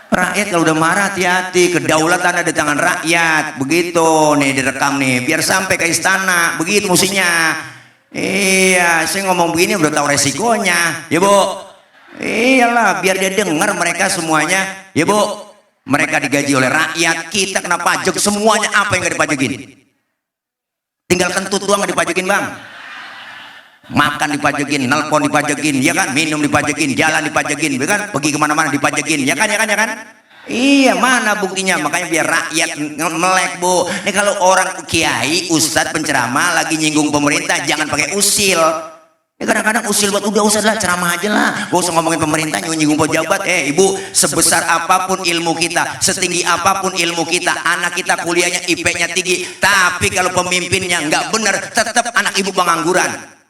Rakyat kalau udah marah hati-hati, kedaulatan ada di tangan rakyat. Begitu nih direkam nih, biar sampai ke istana. Begitu musinya. Iya, saya ngomong begini udah tahu resikonya, ya Bu. Iyalah, biar dia dengar mereka semuanya, ya Bu. Mereka digaji oleh rakyat, kita kena pajak semuanya. Apa yang gak dipajakin? Tinggal kentut doang gak dipajakin Bang. Makan dipajakin, nelpon dipajakin, ya kan, minum dipajakin, jalan dipajakin, ya kan, pergi kemana-mana dipajakin, ya kan, ya kan, ya kan. Iya, mana buktinya? Makanya biar rakyat melek Bu. Ini kalau orang kiai, ustadz, penceramah lagi nyinggung pemerintah, jangan pakai usil. Ya kadang-kadang usil buat udah usah lah, ceramah aja lah, gak usah ngomongin pemerintah, nyinggung pejabat. Ibu, sebesar apapun ilmu kita, setinggi apapun ilmu kita, anak kita kuliahnya IP-nya tinggi, tapi kalau pemimpinnya nggak bener, tetap anak ibu pengangguran.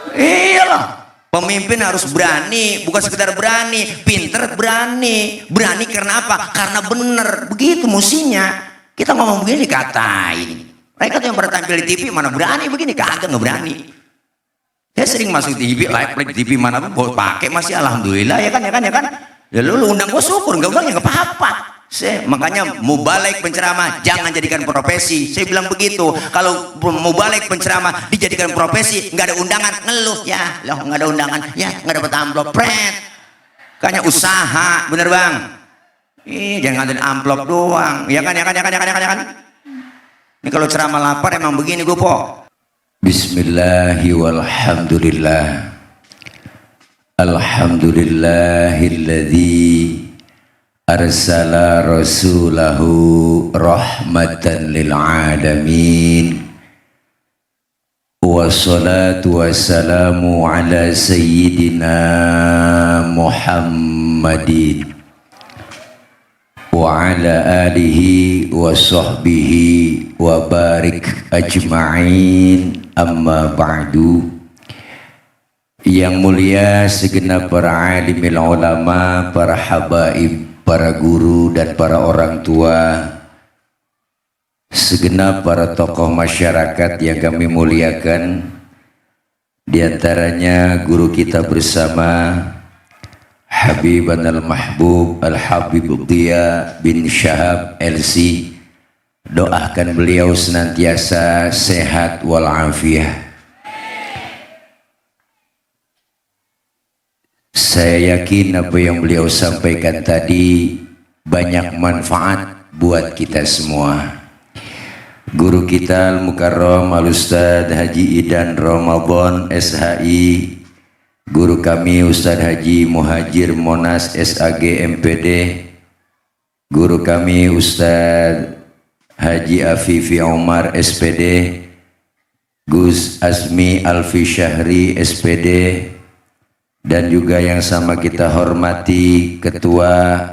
Iyalah, pemimpin harus berani, bukan sekedar berani, pinter berani. Berani karena apa? Karena bener. Begitu musinya. Kita ngomong begini dikatain. Mereka tuh yang pernah tampil di TV mana berani begini, kagak nggak berani. Saya sering masuk TV, live TV mana pun pakai masih alhamdulillah, ya kan, ya kan, ya kan. Ya lu undang gua syukur, nggak undang ya nggak apa-apa. Makanya mubalik penceramah jangan jadikan profesi. Saya bilang begitu. Kalau mubalik penceramah dijadikan profesi, nggak ada undangan, ngeluh ya, loh nggak ada undangan, ya nggak dapat amplop, pret. Kayaknya usaha, bener Bang. Jangan ngandelin amplop doang, ya kan, ya kan, ya kan, ya kan, ya kan, ya kan. Ini kalau ceramah lapar emang begini gue po. Bismillahi walhamdulillah. Alhamdulillahilladzi arsala rasulahu rahmatan lil alamin. Wassalatu wassalamu ala sayyidina Muhammadin wa ala alihi wa sahbihi wa barik ajma'in, amma ba'du. Yang mulia segenap para alimil ulama, para habaib, para guru dan para orang tua, segenap para tokoh masyarakat yang kami muliakan, diantaranya guru kita bersama Habiban al-Mahbub Al-Habib Dhiya bin Syahab LC. Doakan beliau senantiasa sehat walafiat. Saya yakin apa yang beliau sampaikan tadi banyak manfaat buat kita semua. Guru kita Al-Mukarram Al-Ustadz Haji Idan Ramadan SHI, guru kami Ustadz Haji Muhajir Monas SAG MPD, guru kami Ustadz Haji Afifi Omar SPD, Gus Azmi Alfi Syahri SPD, dan juga yang sama kita hormati Ketua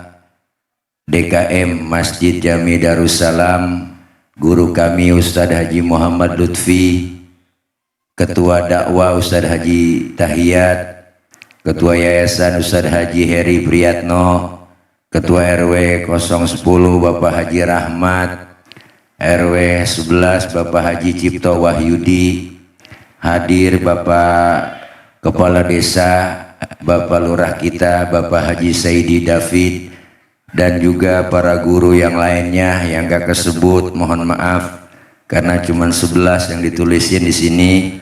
DKM Masjid Jami Darussalam, guru kami Ustadz Haji Muhammad Lutfi, Ketua Dakwah Ustadz Haji Tahiyat, Ketua Yayasan Ustadz Haji Heri Priyatno, Ketua RW 010 Bapak Haji Rahmat, RW 11 Bapak Haji Cipto Wahyudi, hadir Bapak Kepala Desa, Bapak Lurah kita Bapak Haji Saidi David, dan juga para guru yang lainnya yang gak kesebut, mohon maaf karena cuma 11 yang ditulisin di sini,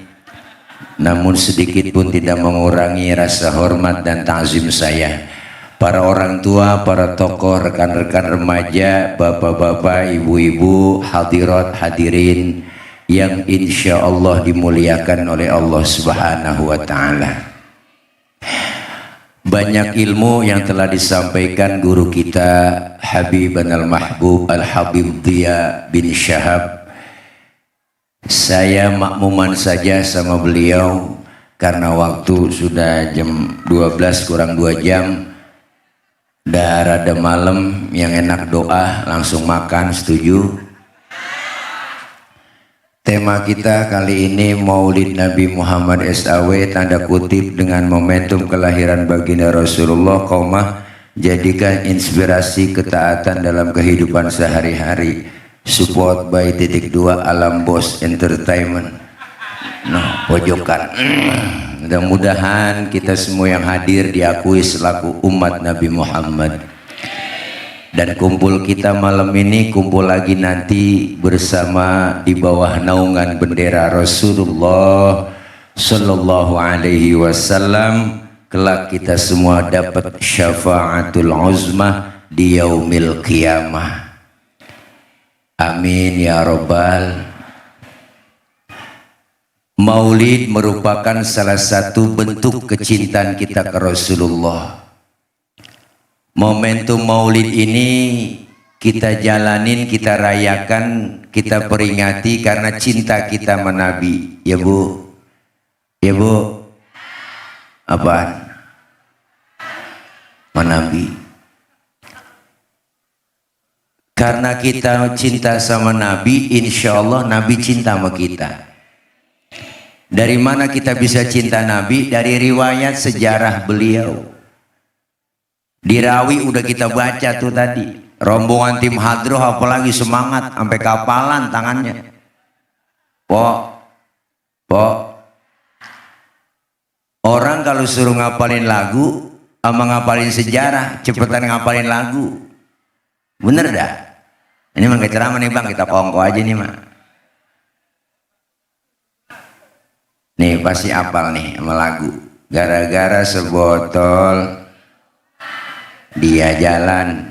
namun sedikit pun tidak mengurangi rasa hormat dan ta'zim saya. Para orang tua, para tokoh, rekan-rekan remaja, bapak-bapak, ibu-ibu, hadirat, hadirin yang insya Allah dimuliakan oleh Allah Subhanahu wa Ta'ala. Banyak ilmu yang telah disampaikan guru kita Habiban al-Mahbub Al-Habib Dhiya bin Syahab. Saya makmuman saja sama beliau karena waktu sudah jam 12 kurang 2 jam. Dah rada malam, yang enak doa langsung makan, setuju? Tema kita kali ini Maulid Nabi Muhammad SAW, tanda kutip dengan momentum kelahiran baginda Rasulullah, jadikan inspirasi ketaatan dalam kehidupan sehari-hari. Support by .2 Alam Bos Entertainment. Nah, pojokan. Mudah-mudahan kita semua yang hadir diakui selaku umat Nabi Muhammad. Dan kumpul kita malam ini, kumpul lagi nanti bersama di bawah naungan bendera Rasulullah Sallallahu Alaihi Wasallam. Kelak kita semua dapat syafaatul uzmah di yaumil qiyamah. Amin ya Rabbal. Maulid merupakan salah satu bentuk kecintaan kita ke Rasulullah. Momentum maulid ini kita jalanin, kita rayakan, kita peringati karena cinta kita sama Nabi. Ya Bu? Ya Bu? Apaan? Sama Nabi. Karena kita cinta sama Nabi, insya Allah Nabi cinta sama kita. Dari mana kita bisa cinta Nabi? Dari riwayat sejarah beliau. Di Rawi udah kita baca tuh tadi. Rombongan tim hadroh apalagi semangat sampai kapalan tangannya. Pok. Orang kalau suruh ngapalin lagu sama ngapalin sejarah, cepetan ngapalin lagu. Bener dah? Ini mah ceramah nih Bang, kita kongko aja nih mah. Nih pasti apal nih sama lagu. Gara-gara sebotol dia jalan,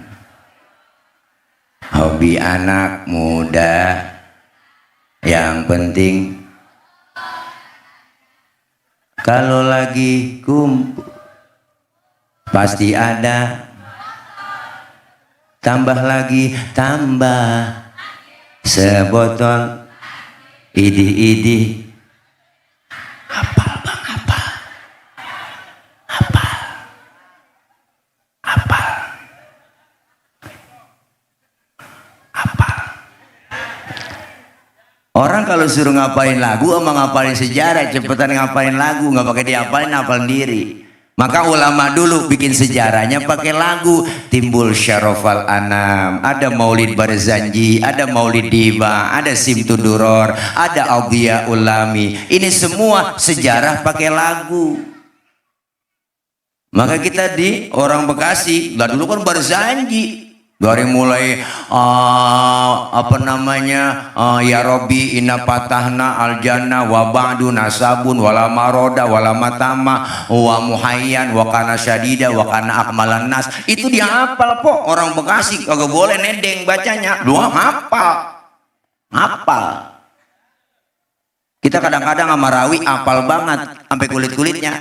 hobi anak muda, yang penting kalau lagi kumpul pasti ada, tambah lagi tambah sebotol idih-idih. Orang kalau suruh ngapalin lagu sama ngapalin sejarah, cepetan ngapalin lagu, nggak pakai diapalin, hafal diri. Maka ulama dulu bikin sejarahnya pakai lagu. Timbul Syarofal Anam, ada Maulid Barzanji, ada Maulid Diba, ada Simtuduror, ada Audia Ulami. Ini semua sejarah pakai lagu. Maka kita di orang Bekasi, lah dulu kan Barzanji. Dari mulai ya Robbi inna patahna aljannah wa ba'du nasabun wala maroda wala matama wa muhayyan wa kana syadida wa kana akmalan nas. Itu dia hafal po. Orang Bekasi kagak boleh nedeng bacanya. Lu hafal. Kita kadang-kadang sama Rawi hafal banget sampai kulit-kulitnya.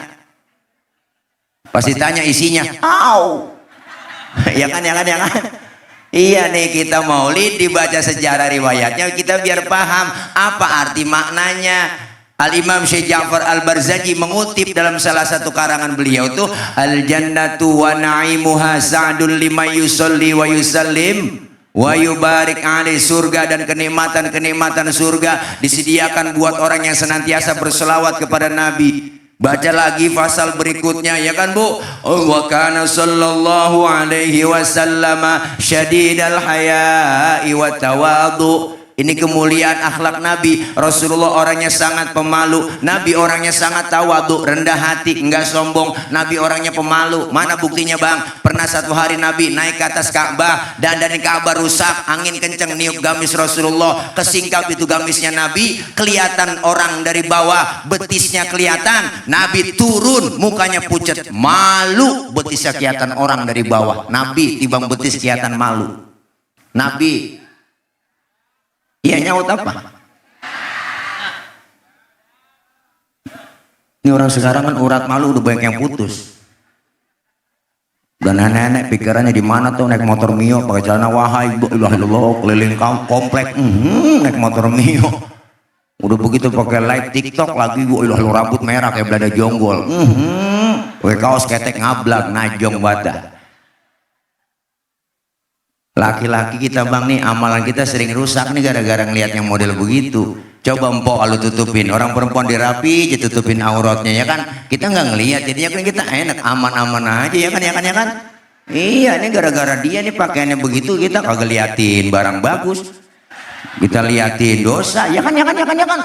Pasti tanya isinya. Ya kan. Iya nih, kita maulid dibaca sejarah riwayatnya, kita biar paham apa arti maknanya. Al-Imam Syekh Ja'far Al-Barzanji mengutip dalam salah satu karangan beliau tuh, al-jannatu wa na'imuha sa'dul lima yusalli wa yusallim wa yubarik alaih. Surga dan kenikmatan surga disediakan buat orang yang senantiasa berselawat kepada Nabi. Baca lagi pasal berikutnya, ya kan Bu? Wa kana sallallahu alaihi wasallam syadidal haya'i wa tawadu. Ini kemuliaan akhlak Nabi. Rasulullah orangnya sangat pemalu. Nabi orangnya sangat tawadu, rendah hati, enggak sombong. Nabi orangnya pemalu. Mana buktinya Bang? Pernah satu hari Nabi naik ke atas Ka'bah, dan dari Ka'bah rusak, angin kenceng niup gamis Rasulullah, kesingkap itu gamisnya Nabi, kelihatan orang dari bawah, betisnya kelihatan. Nabi turun, mukanya pucat, malu, betisnya kelihatan orang dari bawah. Nabi tibang betis kelihatan malu. Nabi iya nyaut apa? Ini orang sekarang kan urat malu udah banyak yang putus. Dan nenek-nenek pikirannya di mana tuh naik motor Mio pakai celana wahai ilah keliling komplek naik motor Mio. Udah begitu pakai live TikTok lagi ilah rambut merah kayak belada jonggol. Pakai kaos ketek ngablak najong badah. Laki-laki kita Bang nih, amalan kita sering rusak nih gara-gara ngeliat yang model begitu. Coba empok lu tutupin, orang perempuan dirapi aja tutupin auratnya, ya kan? Kita nggak ngelihat, jadinya kan kita enak aman-aman aja, ya kan? Iya, ini gara-gara dia nih pakaiannya begitu, kita kagak liatin barang bagus. Kita liatin dosa, ya kan.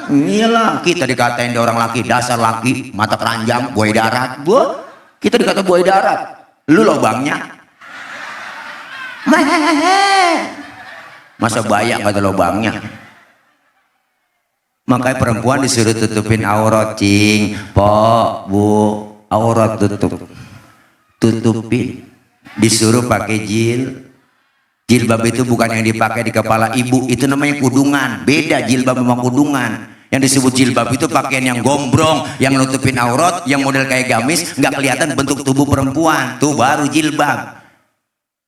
Iyalah, kita dikatain orang laki, dasar laki, mata keranjang, buaya darat. Kita dikata buaya darat. Lu lobangnya. Masa banyak kata lobangnya. Makanya perempuan disuruh tutupin aurat, cing. Po, bu, aurat tutupin. Disuruh pakai jilbab itu bukan yang dipakai di kepala ibu, itu namanya kudungan. Beda jilbab sama kudungan. Yang disebut jilbab itu pakaian yang gombrong, yang nutupin aurat, yang model kayak gamis, nggak kelihatan bentuk tubuh perempuan. Tuh baru jilbab.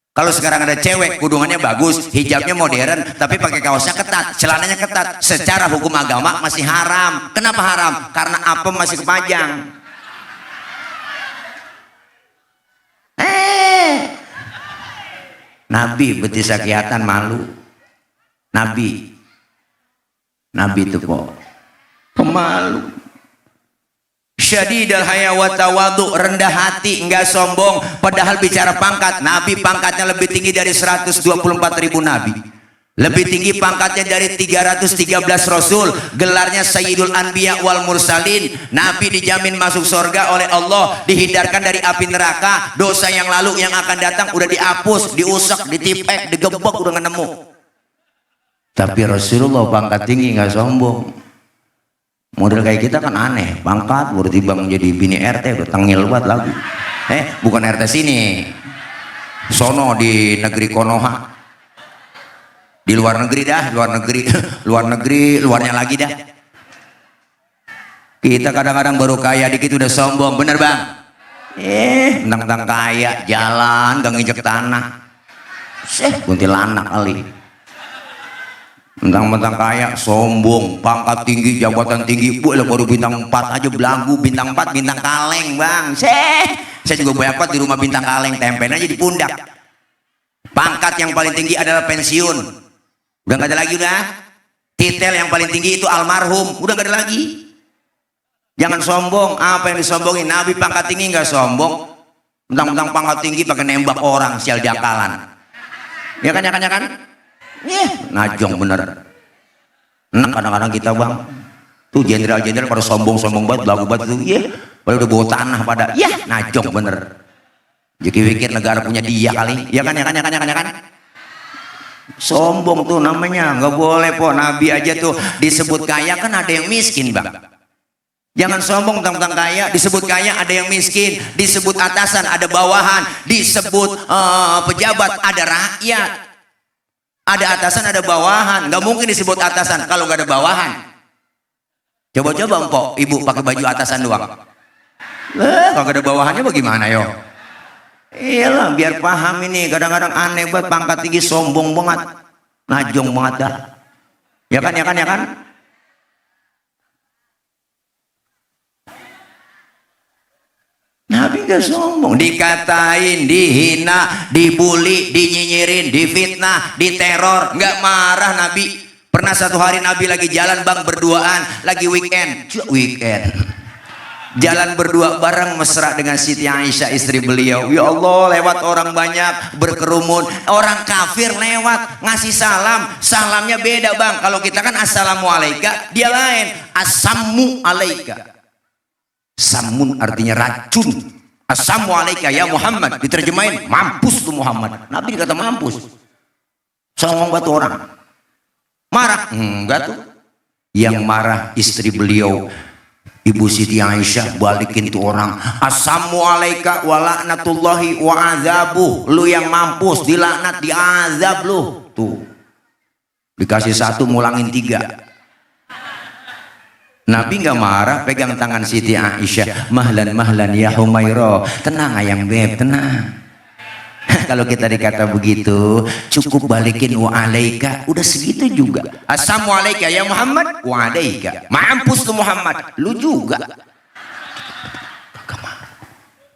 Kalau sekarang ada cewek kudungannya bagus, hijabnya modern, tapi pakai kaosnya ketat, celananya ketat, secara hukum agama masih haram. Kenapa haram? Karena apem masih kepajang. Nabi betis sakiatan malu. Nabi itu kok pemalu. Syadidal haya wa tawadhu, rendah hati, enggak sombong. Padahal bicara pangkat, Nabi pangkatnya lebih tinggi dari 124.000 nabi. Lebih tinggi pangkatnya dari 313 rasul. Gelarnya Sayyidul Anbiya wal Mursalin. Nabi dijamin masuk surga oleh Allah, dihindarkan dari api neraka. Dosa yang lalu yang akan datang udah dihapus, diusap, ditipek, digebek, udah nggak nemu. Tapi Rasulullah pangkat tinggi, nggak sombong. Model kayak kita kan aneh, pangkat baru tiba menjadi bini RT, udah tengil banget lagu. Bukan RT sini, sono di negeri Konoha. Di luar negeri dah, luarnya lagi dah. Kita kadang-kadang baru kaya dikit udah sombong, bener bang? Mentang-mentang kaya, jalan, gak nginjek tanah. Kuntilanak kali. Mentang-mentang kaya, sombong, pangkat tinggi, jabatan tinggi. Baru bintang 4 aja belagu, bintang 4, bintang kaleng bang. Saya juga banyak banget di rumah bintang kaleng, tempen aja di pundak. Pangkat yang paling tinggi adalah pensiun. Udah gak ada lagi udah. Titel yang paling tinggi itu almarhum. Udah gak ada lagi. Jangan sombong. Apa yang disombongin? Nabi pangkat tinggi gak sombong. Mentang-mentang pangkat tinggi pakai nembak orang, sial jangkalan. Ya kan? Najong bener. Enak kadang-kadang kita bang. Tuh jenderal-jenderal pada sombong banget, belagu banget tuh. Pada udah bawa tanah pada. Najong bener. Jadi pikir negara punya dia kali. Ya kan? Sombong tuh namanya, nggak boleh po. Nabi aja tuh disebut kaya kan ada yang miskin bang. Jangan sombong tentang kaya. Disebut kaya ada yang miskin, disebut atasan ada bawahan, disebut pejabat ada rakyat. Ada atasan ada bawahan, nggak mungkin disebut atasan kalau nggak ada bawahan. Coba-coba empok ibu pakai baju atasan doang. Kalau nggak ada bawahannya bagaimana yo? Iyalah biar paham ini, kadang-kadang aneh banget pangkat tinggi sombong banget, najong banget dah. Ya kan? Nabi gak sombong, dikatain, dihina, dibully, dinyinyirin, difitnah, diteror, nggak marah Nabi. Pernah satu hari Nabi lagi jalan bang berduaan, lagi weekend. Jalan berdua bareng mesra dengan Siti Aisyah istri beliau. Ya Allah, lewat orang banyak berkerumun, orang kafir lewat ngasih salam, salamnya beda bang. Kalau kita kan assalamualaikum, dia lain assamu alaika. Samun artinya racun. Assalamualaikum ya Muhammad, diterjemahin mampus tuh Muhammad. Nabi dikata mampus. Songong batu orang. Marah? Enggak tuh. Yang marah istri beliau, Ibu Siti Aisyah, balikin tuh orang. Assalamualaikum wa laknatullahi wa azabuh. Lu yang mampus, dilaknat, diazab lu. Tuh. Dikasih 1 ngulangin 3. Nabi nggak marah, pegang tangan Siti Aisyah. Mahlan ya Humairah. Tenang ayang beb, tenang. Kalau kita dikata begitu, cukup balikin wa alaika, udah segitu juga. Assalamualaikum ya Muhammad, wa alaika. Mampus tuh Muhammad, lu juga.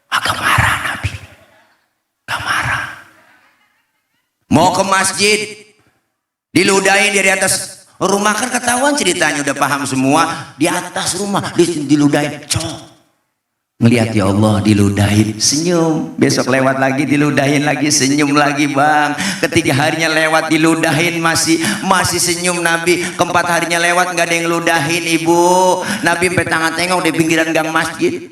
Agak marah Nabi. Gak marah. Mau ke masjid, diludahin dari atas rumah, kan ketahuan ceritanya, udah paham semua. Di atas rumah diludahin, cok. ngelihat ya Allah diludahin, senyum. Besok lewat lagi diludahin lagi, senyum lagi bang. Ketiga harinya lewat diludahin, masih senyum Nabi. Keempat harinya lewat nggak ada yang ludahin ibu. Nabi sampai tangan tengok di pinggiran gang masjid.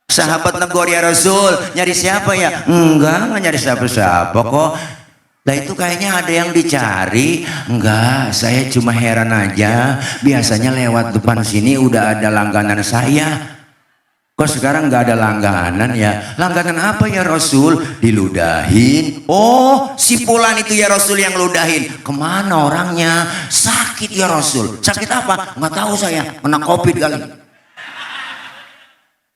Sahabat negor, ya Rasul, nyari siapa ya? Enggak nyari siapa-siapa kok. Nah itu kayaknya ada yang dicari. Enggak, saya cuma heran aja. Biasanya lewat depan sini udah ada langganan saya. Kok sekarang nggak ada langganan ya? Langganan apa ya Rasul? Diludahin. Oh, si Fulan itu ya Rasul yang ludahin. Kemana orangnya? Sakit ya Rasul. Sakit apa? Nggak tahu saya. Kena COVID kali.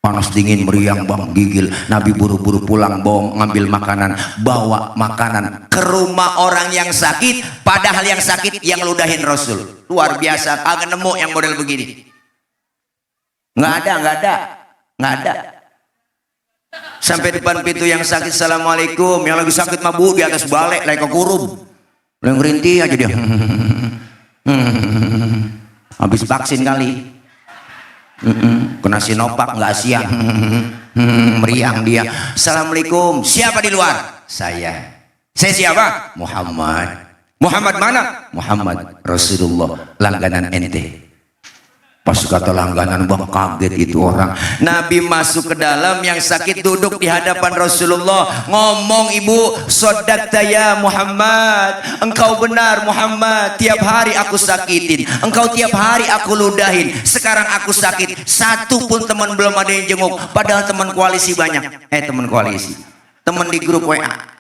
Panas dingin meriang bang, gigil. Nabi buru-buru pulang, ngambil makanan, bawa makanan ke rumah orang yang sakit. Padahal yang sakit yang ludahin Rasul. Luar biasa. Agak nemu yang model begini. Nggak ada. Sampai depan pintu yang sakit, assalamualaikum. Yang lagi sakit mah bu di atas balik lagi kekurung, yang rintih aja dia. Habis vaksin kali, kena Sinovac nggak siang. Meriang dia. Assalamualaikum, siapa di luar? Saya siapa? Muhammad mana? Muhammad Rasulullah, langganan ente. Pas kata langganan bang, kaget itu orang. Nabi masuk ke dalam, yang sakit duduk di hadapan Rasulullah, ngomong, ibu, sodakta ya Muhammad, engkau benar Muhammad, tiap hari aku sakitin, engkau tiap hari aku ludahin, sekarang aku sakit, satu pun teman belum ada yang jenguk, padahal teman koalisi banyak. Teman koalisi, teman di grup WA.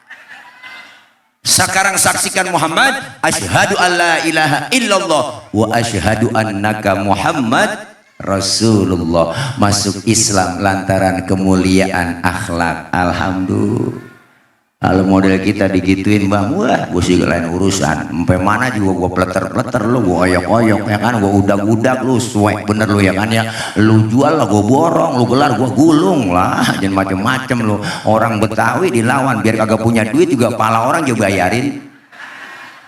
Sekarang saksikan Muhammad, asyhadu alla ilaha illallah wa asyhadu annaka Muhammad Rasulullah. Masuk Islam lantaran kemuliaan akhlak. Alhamdulillah. Kalau model kita digituin bang, wah gue sih lain urusan. Sampai mana juga gue pleter lu, gue oyok ya kan, gue udak lu, suek bener lu ya kan ya. Lu jual lah gue borong, lu gelar gue gulung lah, jangan macem-macem lu. Orang Betawi dilawan biar kagak punya duit juga pala orang juga bayarin.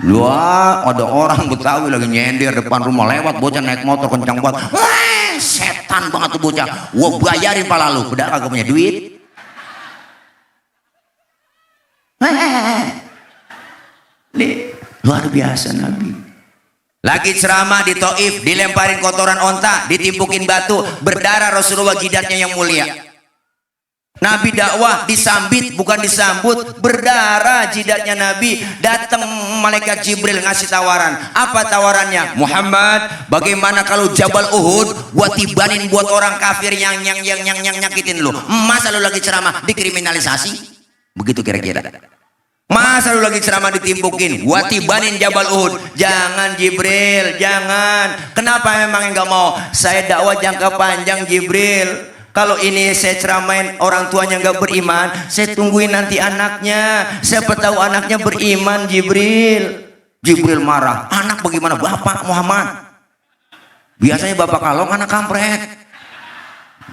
Wah ada orang Betawi lagi nyender depan rumah, lewat bocah naik motor kencang banget, wah setan banget tuh bocah, gue bayarin pala lu, udah kagak punya duit. Luar biasa Nabi. Lagi ceramah di Taif, dilemparin kotoran onta, ditimpukin batu, berdarah Rasulullah jidatnya yang mulia. Nabi dakwah disambit bukan disambut, berdarah jidatnya Nabi. Datang malaikat Jibril ngasih tawaran. Apa tawarannya? Muhammad, bagaimana kalau Jabal Uhud buat tibanin buat orang kafir yang nyakitin lu? Masa lu lagi ceramah dikriminalisasi? Begitu kira-kira. Masa lu lagi ceramah ditimpukin, gua tibanin Jabal Uhud? Jangan Jibril, jangan. Kenapa memang enggak mau? Saya dakwah jangka panjang Jibril. Kalau ini saya ceramain orang tuanya enggak beriman, saya tungguin nanti anaknya. Siapa tahu anaknya beriman Jibril. Jibril marah. Anak bagaimana? Bapak Muhammad. Biasanya bapak kalong, anak kampret.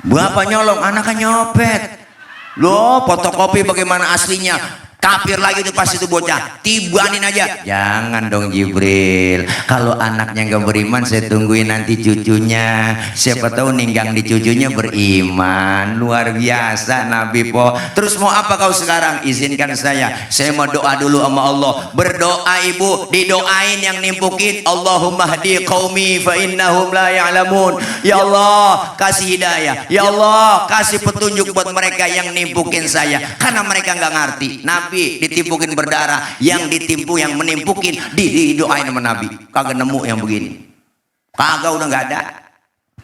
Bapak nyolong, anaknya nyopet. Loh, fotokopi bagaimana aslinya? Kafir lagi tuh pas itu bocah, tibanin aja. Jangan dong Jibril, kalau anaknya nggak beriman saya tungguin nanti cucunya, siapa tahu ninggang di cucunya beriman. Luar biasa Nabi po. Terus mau apa kau sekarang? Izinkan saya mau doa dulu sama Allah. Berdoa ibu, didoain yang nimpukin. Allahumma hdi qaumi fa innahum la ya'lamun. Ya Allah kasih hidayah, ya Allah kasih petunjuk buat mereka yang nimpukin saya, karena mereka nggak ngerti. Nabi ditimpukin berdarah, yang ditimpu yang menimpukin didoain sama Nabi. Kagak nemu yang begini, kagak, udah nggak ada,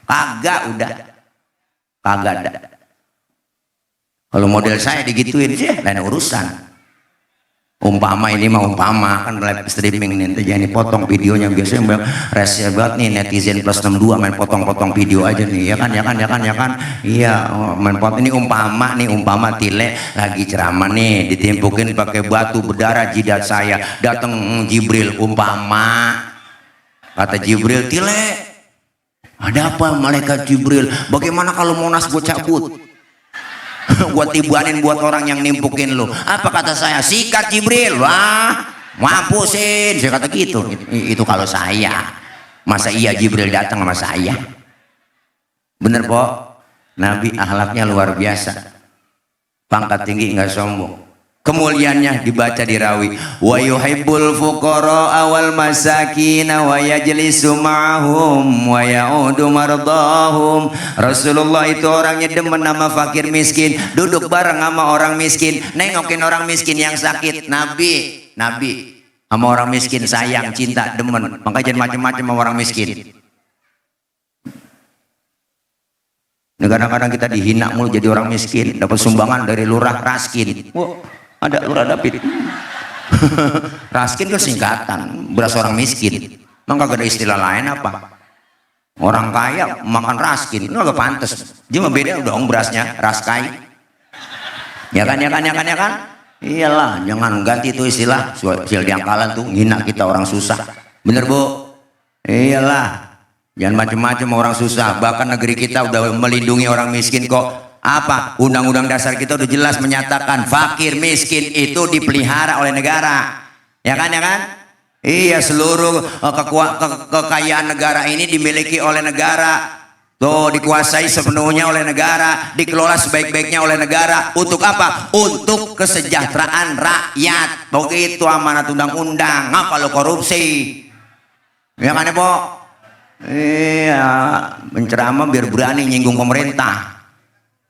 kagak ada. Kalau model saya digituin sih lain urusan. Umpama ini mah umpama kan live streaming nih, jangan dipotong videonya. Biasanya rese banget nih netizen plus 62 main potong-potong video aja nih, ya kan iya, main potong. Ini umpama tile lagi ceramah nih, ditimpukin pakai batu, berdarah jidat saya. Datang Jibril, umpama kata Jibril, tile ada apa? Malaikat Jibril, bagaimana kalau Monas gue cabut? Gua tibanin buat orang yang nimpukin lu. Apa kata saya? Sikat Jibril. Wah, mampusin. Saya kata gitu. Itu kalau saya. Masa iya Jibril datang sama saya? Bener po? Nabi akhlaknya luar biasa, pangkat tinggi nggak sombong. Kemuliaannya dibaca di rawi, wa yuhibbul fuqara awal masakin wa yajlisu ma'hum wa ya'udu mardahum. Rasulullah itu orangnya demen nama fakir miskin, duduk bareng sama orang miskin, nengokin orang miskin yang sakit. Nabi sama orang miskin sayang, cinta, demen, makanya jangan macam-macam sama orang miskin. Kadang-kadang kita dihina mulu jadi orang miskin, dapat sumbangan dari lurah Raskin. Ada lurah David. Raskin itu singkatan beras orang miskin. Emang gak ada istilah lain apa? Orang kaya makan raskin, itu agak pantas. Cuma beda dong berasnya, raskai. Ya kan? Iyalah, jangan ganti itu istilah. Sil diangkalan tuh ngina kita orang susah. Bener Bu? Iyalah, jangan macam-macam orang susah. Bahkan negeri kita udah melindungi orang miskin kok. Apa? Undang-undang dasar kita udah jelas menyatakan fakir miskin itu dipelihara oleh negara. Ya kan? Iya, seluruh kekayaan negara ini dimiliki oleh negara. Tuh, dikuasai sepenuhnya oleh negara, dikelola sebaik-baiknya oleh negara. Untuk apa? Untuk kesejahteraan rakyat. Begitu amanat undang-undang. Apa lo korupsi? Ya kan, Bu? Iya, menceramah biar berani nyinggung pemerintah.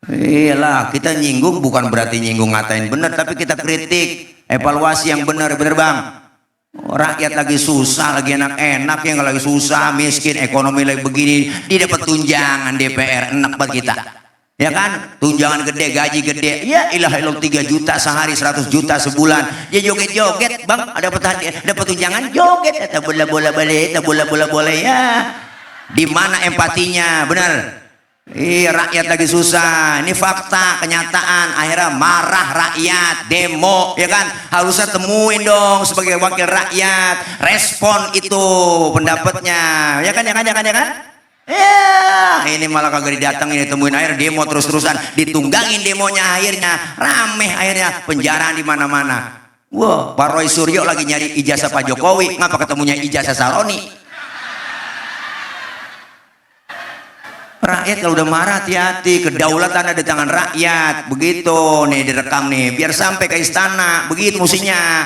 Iyalah, kita nyinggung bukan berarti nyinggung ngatain benar, tapi kita kritik, evaluasi yang benar Bang. Rakyat lagi susah, lagi enak-enak, yang lagi susah, miskin, ekonomi lagi begini, dia dapat tunjangan DPR, enak buat kita. Ya kan? Tunjangan gede, gaji gede. Ya ilah 3 juta sehari, 100 juta sebulan. Ya joget-joget, Bang, dapat tunjangan joget, tak bola-bola boleh ya. Di mana empatinya? Benar. Iya, rakyat lagi susah. Ini fakta, kenyataan. Akhirnya marah rakyat, demo, ya kan? Harusnya temuin dong sebagai wakil rakyat, respon itu pendapatnya, ya kan? Ya, ini malah kagak didatengin, ditemuin, akhirnya demo terus-terusan, ditunggangin demonya, akhirnya rame, akhirnya penjaraan di mana-mana. Wah, Pak Roy Suryo lagi nyari ijazah Pak Jokowi, ngapa ketemunya ijazah Saroni? Rakyat kalau udah marah hati-hati, kedaulatan ada di tangan rakyat. Begitu nih direkam nih, biar sampai ke istana. Begitu musinya.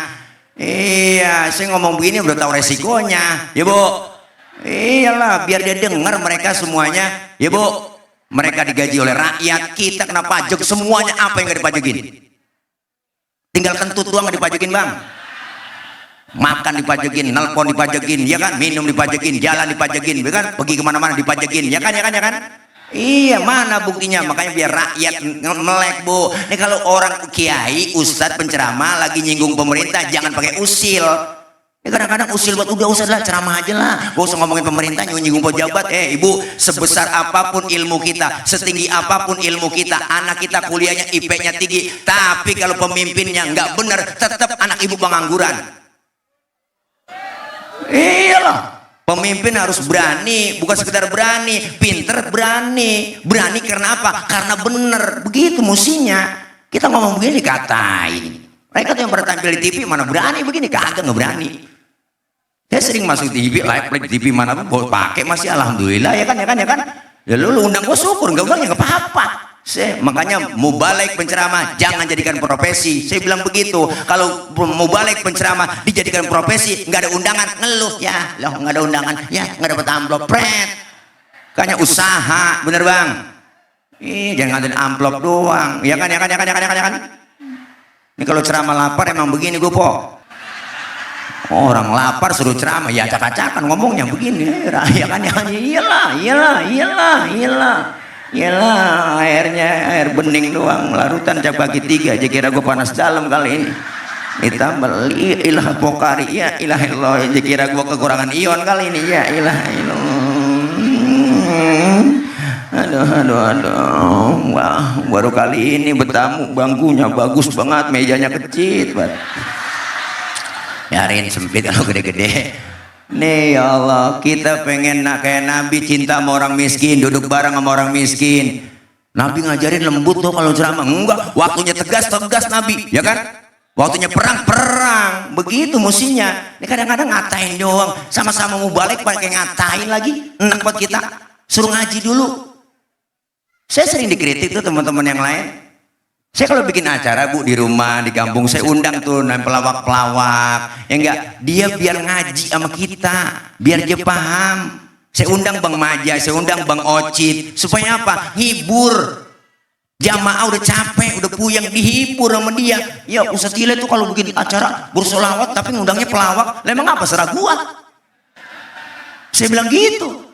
Iya, saya ngomong begini udah tahu resikonya, ya Bu. Iyalah, biar dia dengar mereka semuanya, ya Bu. Mereka digaji oleh rakyat, kita kena pajak semuanya. Apa yang gak dipajakin? Tinggal kentut doang gak dipajakin, Bang. Makan dipajakin, nelpon dipajakin, ya kan? Minum dipajakin, jalan dipajakin, ya kan? Pergi kemana-mana dipajakin, ya kan? Iya, mana buktinya? Makanya biar rakyat melek, Bu. Ini kalau orang kiai, ustadz, penceramah lagi nyinggung pemerintah, jangan pakai usil. Ya kadang-kadang usil buat udah usah lah, ceramah aja lah. Gak usah ngomongin pemerintah, nyinggung pejabat. Ibu, sebesar apapun ilmu kita, setinggi apapun ilmu kita, anak kita kuliahnya IP-nya tinggi, tapi kalau pemimpinnya nggak benar, tetap anak ibu pengangguran. Iyalah, pemimpin harus berani, bukan sekedar berani, pinter berani. Berani karena apa? Karena bener. Begitu musinya. Kita ngomong begini katain. Mereka tuh yang pernah tampil di TV mana berani begini, kagak nggak berani. Saya sering masuk TV, live TV mana pun pakai masih alhamdulillah, ya kan. Ya lu undang gua syukur, nggak undang ya nggak apa-apa. Makanya mubalik penceramah jangan jadikan profesi. Saya bilang begitu. Kalau mubalik penceramah dijadikan profesi, nggak ada undangan, ngeluh ya, loh nggak ada undangan, ya nggak dapat amplop, pret. Kayaknya usaha, bener Bang. Jangan ngadain amplop doang, ya kan. Ini kalau ceramah lapar emang begini gue Po. Orang lapar suruh ceramah ya acak-acakan ngomongnya begini, ya kan? Iyalah, air bening doang, larutan cak bagi 3 aja, kira gue panas dalam kali ini. Ditambah ilah pokari, ya ilah Allah, aja kira gue kekurangan ion kali ini, ya ilah aduh, wah baru kali ini bertamu, bangkunya bagus banget, mejanya kecil banget. Biarin sempit kalau gede-gede. Nih ya Allah, kita pengen kayak Nabi, cinta sama orang miskin, duduk bareng sama orang miskin. Nabi ngajarin lembut tuh kalau ceramah. Enggak, waktunya tegas Nabi, ya kan? Waktunya perang, begitu musinya. Ini kadang-kadang ngatain doang, sama-sama mau balik pakai ngatain lagi. Enak buat kita. Suruh ngaji dulu. Saya sering dikritik tuh teman-teman yang lain. Saya kalau bikin acara Bu di rumah, di kampung, saya undang tuh pelawak-pelawak. Ya enggak, dia biar ngaji sama kita, biar dia paham. Saya undang Bang Maja, saya undang Bang Ocit, supaya apa? Hibur. Jamaah udah capek, udah puyeng, dihibur sama dia. Ya Ustaz Tile tuh kalau bikin acara bersolawat tapi ngundangnya pelawak, emang apa serah gua? Saya bilang gitu.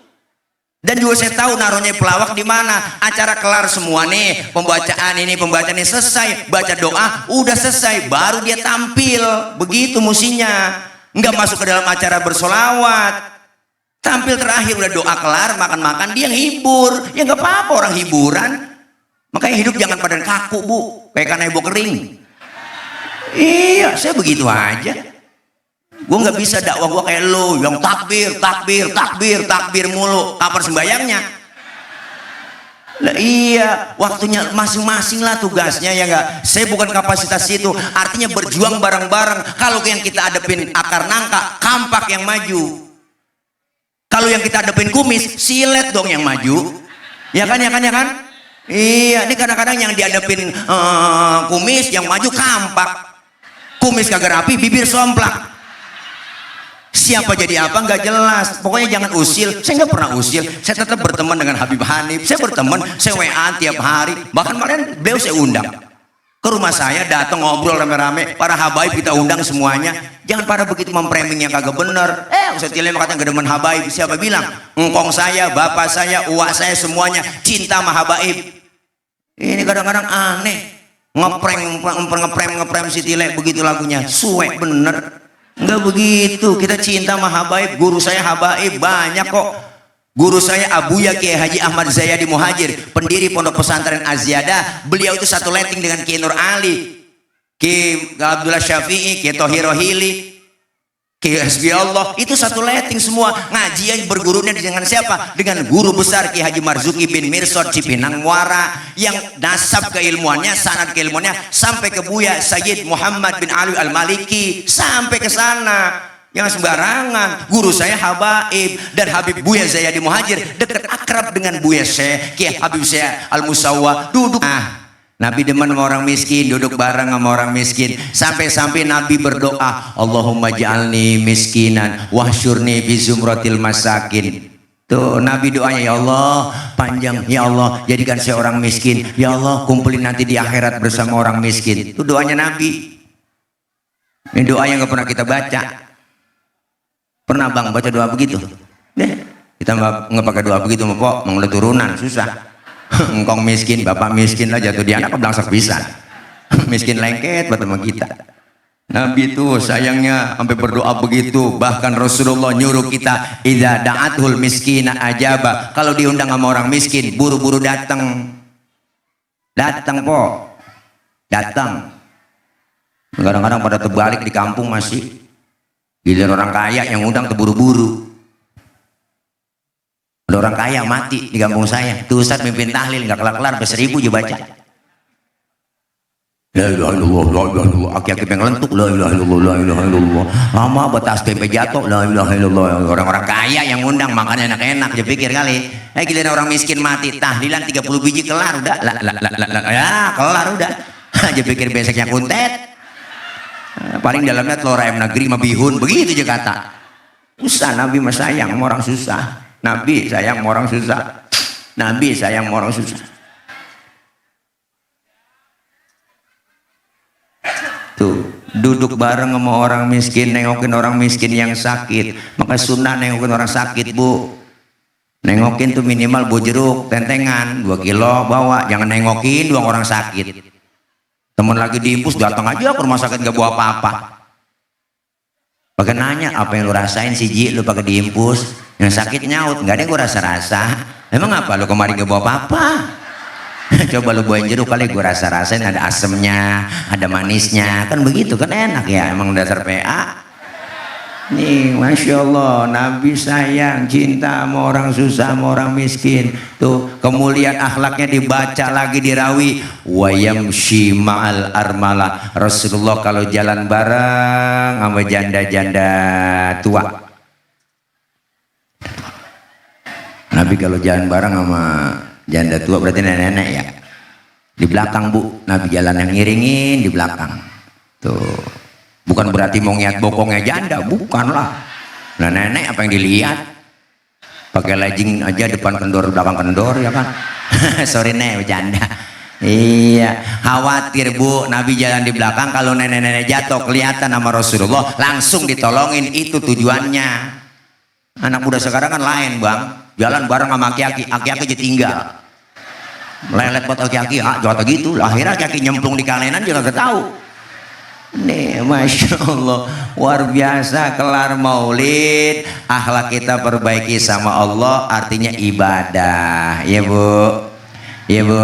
Dan juga saya tahu naruhnya pelawak di mana. Acara kelar semua nih, pembacaan ini selesai, baca doa udah selesai, baru dia tampil. Begitu musinya. Enggak masuk ke dalam acara bersolawat. Tampil terakhir udah doa kelar, makan-makan, dia ngehibur. Ya nggak apa-apa orang hiburan. Makanya hidup jangan pada kaku Bu, kayak kanebo kering. Iya, saya begitu aja. Gue nggak bisa dakwah gue kayak lo yang takbir mulu. Kapan sembayangnya? Lah iya, waktunya masing-masing lah tugasnya ya nggak. Saya bukan kapasitas itu. Artinya berjuang bareng-bareng. Kalau yang kita hadapin akar nangka, kampak yang maju. Kalau yang kita hadapin kumis, silet dong yang maju. Ya kan? Iya, ini kadang-kadang yang dihadapin kumis, yang maju kampak. Kumis kagak rapi, bibir somplak. Siapa jadi apa nggak jelas. Pokoknya jangan usil. Saya nggak pernah usil. Saya tetap berteman dengan Habib Hanif. Saya berteman, saya WA tiap hari. Bahkan kemarin beliau saya undang ke rumah saya, datang ngobrol rame-rame. Para habaib kita undang semuanya. Jangan pada begitu memframing yang kagak bener. Ustaz Tile katanya gak demen habaib. Siapa bilang? Engkong saya, bapak saya, uak saya semuanya cinta sama habaib. Ini kadang-kadang aneh. Ngeprem si Tile begitu lagunya. Suwe bener. Enggak begitu, kita cinta sama habaib. Guru saya habaib banyak kok. Guru saya Abuya Kiai Haji Ahmad Zayadi Muhajir, pendiri Pondok Pesantren Az-Ziyadah. Beliau itu satu letting dengan Kiai Nur Ali, Kiai Abdullah Syafi'i, Kiai Thohir Rohili, Kiai Hasbi Allah. Itu satu letting semua. Ngajian bergurunya dengan siapa? Dengan guru besar Kiai Haji Marzuki bin Mirsad Cipinang Muara, yang nasab keilmuannya, sanad keilmuannya sampai ke Buya Sayyid Muhammad bin Ali Al-Maliki, sampai ke sana. Yang sembarangan. Guru saya habaib, dan Habib Buya Zayadi Muhajir dekat akrab dengan Buya Syekh Kiai Habib Syekh Al-Musawwa. Duduk Nabi demen sama orang miskin, duduk bareng sama orang miskin. Sampai-sampai Nabi berdoa, Allahumma ja'alni miskinan wahsyurni fi zumratil masakin. Tuh Nabi doanya, ya Allah panjang, ya Allah jadikan saya orang miskin, ya Allah kumpulin nanti di akhirat bersama orang miskin. Itu doanya Nabi. Ini doa yang gak pernah kita baca. Pernah Bang baca doa begitu? Kita nggak pakai doa begitu, Pok, mengelut turunan susah. Engkong miskin, bapak miskin lah, jatuh di anak belangsak bisa. Miskin lengket buat sama kita. Nabi itu sayangnya sampai berdoa begitu. Bahkan Rasulullah nyuruh kita, idza da'atul miskina ajaba. Kalau diundang sama orang miskin, buru-buru datang. Datang, Pok. Datang. Kadang-kadang pada terbalik di kampung masih. Giliran orang kaya yang undang terburu-buru. Ada orang kaya mati di kampung saya. Tuh Ustaz mimpin tahlil nggak kelar-kelar, sampai 1000 aja baca. La ilaha illallah, la ilaha illallah. Aki-aki pengen lentuk, la ilaha illallah, la ilaha illallah. Lama batas tempe jatuh, la ilaha illallah. Orang-orang kaya yang undang makannya enak-enak, dia pikir kali. Giliran orang miskin mati, tahlilan 30 biji kelar udah. Ya kelar udah. Dia pikir besoknya kuntet. Paling dalamnya telur ayam negeri sama bihun, begitu aja kata. Susah, Nabi mah sayang sama orang susah. Nabi sayang sama orang susah. Nabi sayang sama orang susah. Tuh, duduk bareng sama orang miskin, nengokin orang miskin yang sakit. Maka sunnah nengokin orang sakit, Bu. Nengokin tuh minimal bu jeruk, tentengan, 2 kilo bawa. Jangan nengokin doang orang sakit. Temen lagi diimpus, datang aja ke rumah sakit gak bawa apa-apa. Pakai nanya, apa yang lu rasain sih Ji, lu pakai diimpus? Yang sakit nyaut, nggak ada yang gue rasa-rasa. Emang apa lu kemarin gak bawa apa-apa? Coba lu bawain jeruk kali gue rasa-rasain, ada asemnya, ada manisnya, kan begitu kan enak ya, emang dasar PA. Nih, Masya Allah, Nabi sayang, cinta sama orang susah, sama orang miskin. Tuh, kemuliaan akhlaknya dibaca lagi, dirawi. Wa yamshi ma'al armalah. Rasulullah kalau jalan bareng sama janda-janda tua. Nabi kalau jalan bareng sama Janda tua berarti nenek-nenek ya. Di belakang Bu, Nabi jalan yang ngiringin di belakang. Tuh, bukan berarti mau ngiat bokongnya janda, bukan lah. Nah nenek apa yang dilihat? Pakai legging aja depan kendor belakang kendor ya kan? Sorry nek, bercanda. Iya, khawatir Bu, Nabi jalan di belakang kalau nenek-nenek jatuh kelihatan sama Rasulullah langsung ditolongin, itu tujuannya. Anak muda sekarang kan lain Bang, jalan bareng sama aki-aki, aki-aki aja tinggal. Lelet buat aki-aki, jatuh gitu, akhirnya aki-aki nyemplung di kalenan juga gak tahu. Nih, Masya Allah, luar biasa. Kelar maulid, akhlak kita perbaiki sama Allah, artinya ibadah. Ya Bu, ya Bu.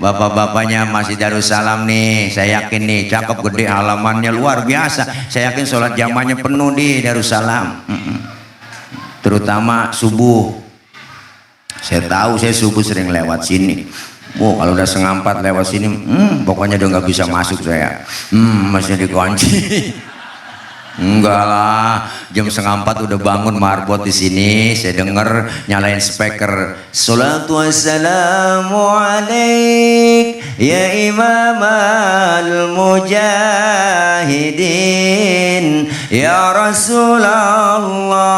Bapak-bapaknya masih Darussalam nih, saya yakin nih cakep gede, halamannya luar biasa. Saya yakin sholat jamaahnya penuh di Darussalam, terutama subuh. Saya tahu, saya subuh sering lewat sini. Kalau udah 3:30 lewat sini, pokoknya udah nggak bisa masuk saya. Masih dikunci. Enggak lah, jam 3:30 udah bangun marbot di sini. Saya denger nyalain speaker. Salatu wassalamu alaik ya imam al-mujahidin ya Rasulullah.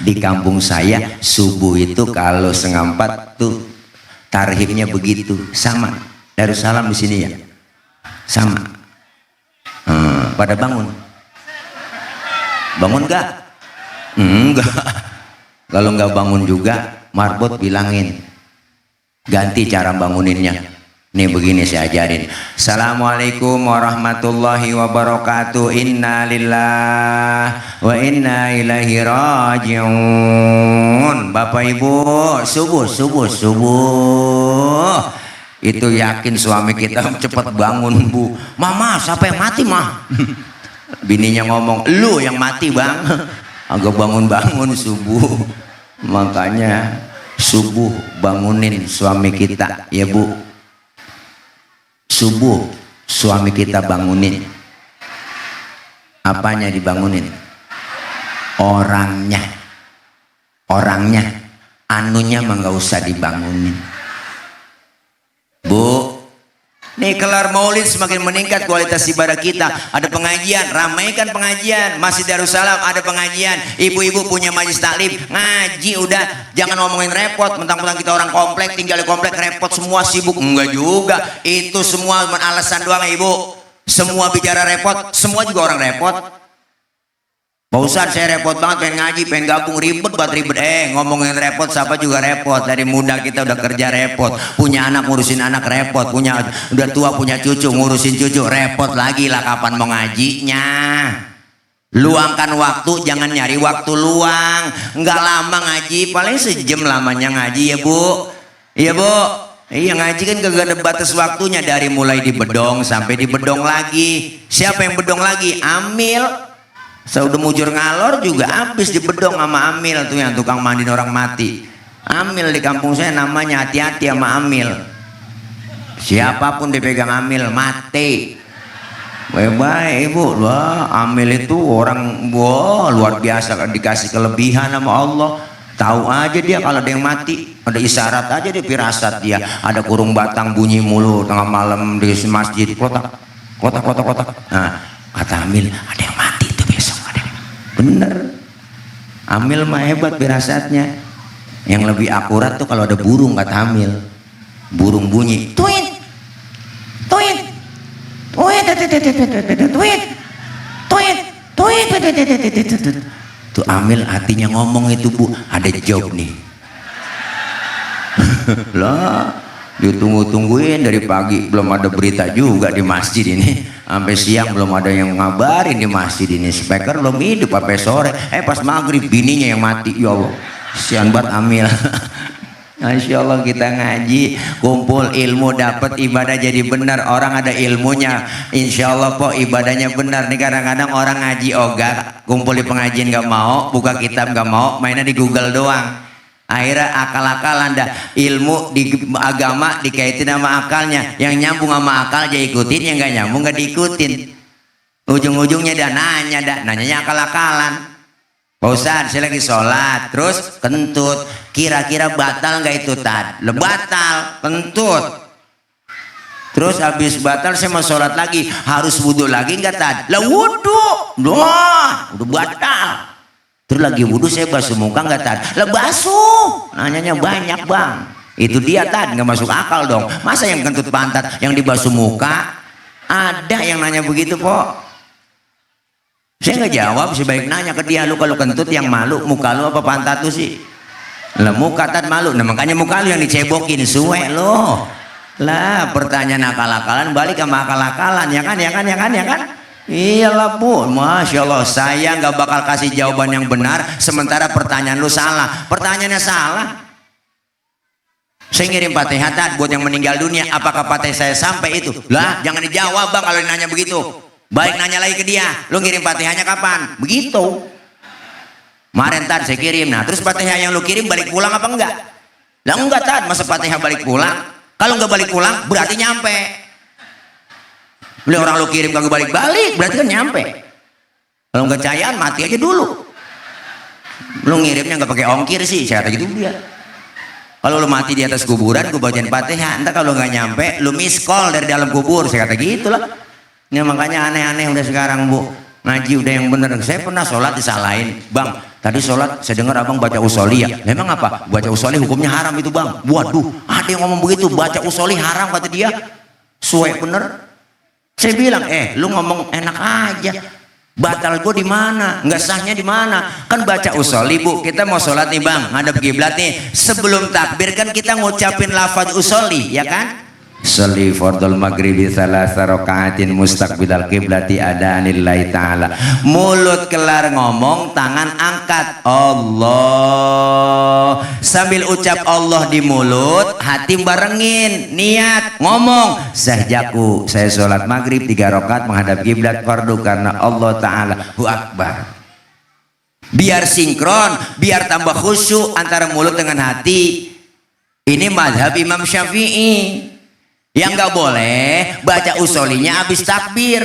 Di kampung saya subuh itu kalau 3:30 tuh tarhibnya begitu, sama Darussalam di sini ya, sama. Pada bangun nggak? Enggak. Kalau nggak bangun juga marbot bilangin ganti cara banguninnya. Nih begini saya ajarin. Assalamualaikum warahmatullahi wabarakatuh. Inna lillah wa inna ilaihi rajiun. Bapak Ibu, subuh. Itu yakin suami kita cepat bangun Bu. Mama, siapa yang mati mah? Bininya ngomong, lu yang mati Bang. Agak bangun subuh. Makanya subuh bangunin suami kita ya Bu. Subuh suami kita bangunin. Apanya dibangunin? Orangnya. Anunya mah nggak usah dibangunin. Bu, nih kelar maulid semakin meningkat kualitas ibadah kita. Ada pengajian, ramaikan pengajian. Masih Darussalam ada pengajian. Ibu-ibu punya majelis taklim, ngaji udah. Jangan ngomongin repot, mentang-mentang kita orang komplek, tinggal di komplek repot semua, sibuk. Enggak juga, itu semua alasan doang Ibu. Semua bicara repot, semua juga orang repot. Pak Ustadz, saya repot banget pengen ngaji, pengen gabung, ribet. Ngomongin repot, siapa juga repot. Dari muda kita udah kerja repot, punya anak ngurusin anak repot, udah tua punya cucu ngurusin cucu repot lagi lah. Kapan mau ngajinya? Luangkan waktu, jangan nyari waktu luang. Nggak lama ngaji, paling sejam lamanya ngaji ya Bu. Iya Bu. Iya ngaji kan gak ada batas waktunya, dari mulai di bedong sampai di bedong lagi. Siapa yang bedong lagi? Amil. Saya udah mujur ngalor juga habis di bedong sama Amil tuh, yang tukang mandiin orang mati. Amil di kampung saya namanya, hati-hati sama Amil. Siapapun dipegang Amil mati. Baik Ibu, wah Amil itu orang luar biasa, dikasih kelebihan sama Allah. Tahu aja dia kalau ada yang mati, ada isyarat aja dia, firasat dia. Ada kurung batang bunyi mulu tengah malam di masjid, kotak. Nah kata Amil, ada yang mati itu besok, ada. Bener, Amil mah hebat firasatnya. Yang lebih akurat tuh kalau ada burung, kata Amil. Burung bunyi, tuit. Tuh Amil hatinya ngomong itu Bu, ada job nih. Lah ditunggu-tungguin dari pagi, belum ada berita juga di masjid ini. Sampai siang belum ada yang ngabarin di masjid ini. Speaker belum hidup sampai sore. Pas maghrib bininya yang mati. Ya Allah, sian banget Amil. Masya Allah, kita ngaji, kumpul ilmu, dapat ibadah jadi benar. Orang ada ilmunya, insya Allah kok ibadahnya benar. Nih kadang-kadang orang ngaji ogah, kumpul di pengajian gak mau, buka kitab gak mau, mainnya di Google doang. Akhirnya akal-akalan dah. Ilmu di agama dikaitin sama akalnya. Yang nyambung sama akal aja ikutin, yang gak nyambung gak diikutin. ujung-ujungnya dia nanyanya akal-akalan. Pak Ustadz, saya lagi sholat terus kentut, kira-kira batal nggak itu Tad? Batal, kentut. Terus habis batal saya mau sholat lagi, harus wudhu lagi nggak Tad? Lah wudhu, udah batal. Terus lagi wudhu saya basuh muka nggak Tad? Lah basuh. Nanyanya banyak bang. Itu dia Tad, nggak masuk akal dong. Masa yang kentut pantat, yang dibasuh muka? Ada yang nanya begitu kok. Saya nggak jawab, sebaik nanya ke dia, lu kalau kentut yang malu muka lu apa pantat lu sih? Lah muka Tad malu, nah makanya muka lu yang dicebokin, suwe lo. Lah pertanyaan akal-akalan balik sama akal-akalan, ya kan? Iyalah Bu, Masya Allah, saya nggak bakal kasih jawaban yang benar sementara pertanyaan lu salah. Pertanyaannya salah. Saya ngirim Fatihah Tad buat yang meninggal dunia, apakah Fatihah saya sampai itu? Lah jangan dijawab bang kalau nanya begitu. Baik nanya lagi ke dia, lu ngirim Fatihahnya kapan? Begitu. Kemarin Tad saya kirim, nah terus Fatihah yang lu kirim balik pulang apa enggak? Lah enggak Tad, masa Fatihah balik pulang? Kalau enggak balik pulang berarti nyampe. Beli orang lu kirim kagak balik-balik, berarti kan nyampe. Kalau enggak cayaan mati aja dulu. Lu ngirimnya enggak pakai ongkir sih, saya kata gitu dia. Kalau lu mati di atas kuburan, gue bacain Fatihah. Entah kalau enggak nyampe, lu miss call dari dalam kubur, saya kata gitu lah. Ya makanya aneh-aneh udah sekarang Bu, ngaji udah yang bener. Saya pernah sholat disalahin, bang tadi sholat saya dengar abang baca usoli ya. Memang apa? Baca usoli hukumnya haram itu bang. Waduh, ada yang ngomong begitu, baca usoli haram kata dia. Suwe bener. Saya bilang, lu ngomong enak aja, batal gue di mana, nggak sahnya di mana? Kan baca usoli Bu, kita mau sholat nih bang, ngadep kiblat nih, sebelum takbir kan kita ngucapin lafaz usoli, ya kan? Sholli fardhul maghribi salasa rakaatin mustaqbilal qiblati adanillahi ta'ala. Mulut kelar ngomong, tangan angkat Allah. Sambil ucap Allah di mulut, hati barengin, niat ngomong, sahjaku saya sholat maghrib 3 rakaat menghadap kiblat fardu karena Allah Ta'ala hu akbar. Biar sinkron, biar tambah khusyuk antara mulut dengan hati. Ini mazhab Imam Syafi'i. Yang nggak boleh baca usolinya habis takbir.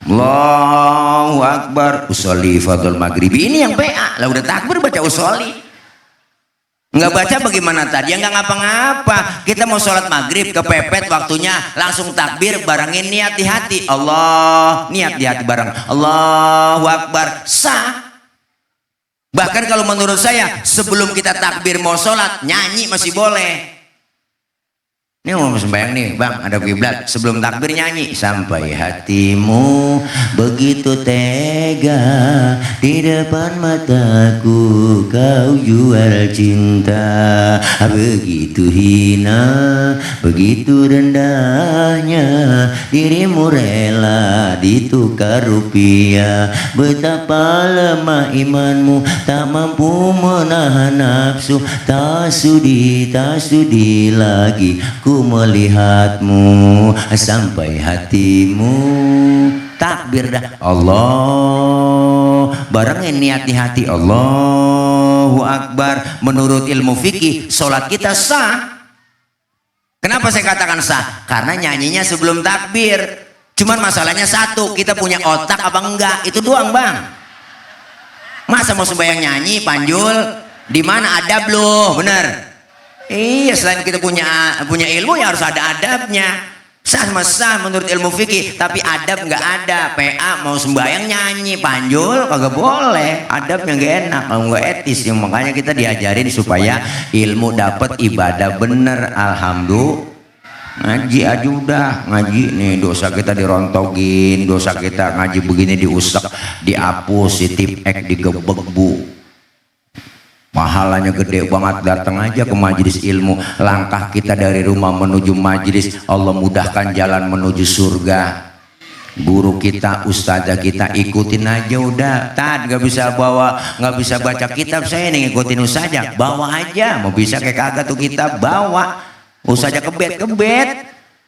Allahu Akbar, usoli fardhul maghribi, ini yang PA lah udah takbir baca usoli. Nggak baca bagaimana tadi? Yang nggak ngapa-ngapa. Kita mau sholat maghrib kepepet waktunya, langsung takbir, barengin niat di hati. Allah, niat di hati bareng. Allahu Akbar, sah. Bahkan kalau menurut saya sebelum kita takbir mau sholat nyanyi masih boleh. Ini mau sembahyang nih bang, ada kiblat, sebelum takbir nyanyi, sampai hatimu begitu tega di depan mataku kau jual cinta, begitu hina, begitu rendahnya dirimu rela ditukar rupiah. Betapa lemah imanmu, tak mampu menahan nafsu, tak sudi lagi ku melihatmu, sampai hatimu takbir dah. Allah, barengin niat di hati, Allahu Akbar. Menurut ilmu fikih sholat kita sah. Kenapa saya katakan sah? Karena nyanyinya sebelum takbir. Cuman masalahnya satu, kita punya otak apa enggak, itu doang bang. Masa mau sembahyang nyanyi panjul, di mana adab lu? Bener. Iya, selain kita punya ilmu ya harus ada adabnya. Sah sah menurut ilmu fikih, tapi adab nggak ada. PA mau sembahyang nyanyi panjul kagak boleh, adabnya nggak enak, kalau nggak etis. Yang makanya kita diajarin supaya ilmu dapat ibadah bener. Alhamdulillah, ngaji aja udah ngaji nih, dosa kita dirontogin, dosa kita ngaji begini diusap, dihapus, ditipek, digebek Bu. Pahalanya gede banget, datang aja ke majelis ilmu. Langkah kita dari rumah menuju majelis, Allah mudahkan jalan menuju surga. Guru kita, ustazah kita, ikutin aja udah. Tad nggak bisa baca kitab, saya nih ngikutin ustazah, bawa aja. Mau bisa kayak kagak tuh kitab, bawa. Ustazah kebet,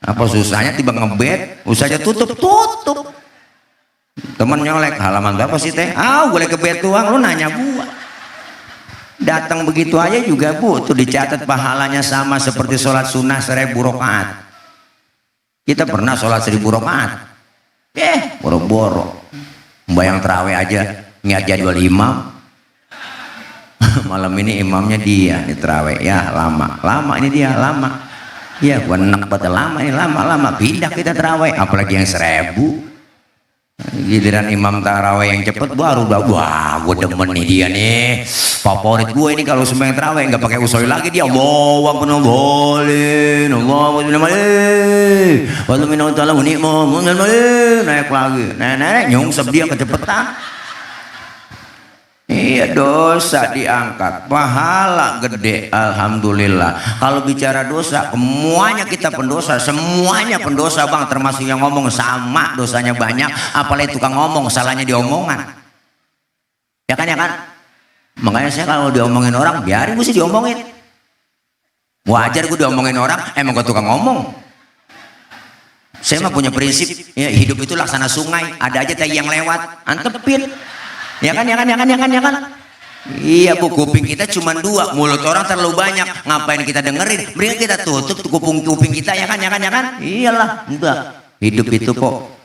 apa susahnya tiba ngebet, ustazah tutup. Temen nyolek, halaman berapa sih teh? Boleh kebet doang, lu nanya gua. Datang begitu aja juga Bu, tuh dicatat pahalanya sama seperti sholat sunnah 1000 rakaat. Kita pernah sholat 1000 rakaat, boro-boro membayang terawih aja niat jadwal imam. Malam ini imamnya dia nih terawih ya, lama ini dia lama ya, gua enak banget lama ini, lama pindah kita terawih, apalagi yang 1000. Giliran imam tarawih yang cepet baru udah, wah gue demen nih dia nih, favorit gue ini kalau sembahyang tarawih nggak pakai usoi lagi dia, Allahu akbar boleh, Allahu akbar naik lagi, nenek nyungsep dia kecepetan. Iya, dosa diangkat, pahala gede, alhamdulillah. Kalau bicara dosa, semuanya kita pendosa, semuanya pendosa bang, termasuk yang ngomong sama dosanya banyak, apalagi tukang ngomong salahnya di omongan. Ya kan. Makanya saya kalau diomongin orang, biarin gue sih diomongin. Wajar gue diomongin orang, emang gue tukang ngomong. Saya mah punya prinsip, ya, hidup itu laksana sungai, ada aja tai yang lewat, antepin. Ya kan. Iya bu, kuping kita cuma 2, mulut orang terlalu banyak, ngapain kita dengerin, mendingan kita tutup kuping kita, ya kan. Iyalah, enggak, hidup itu kok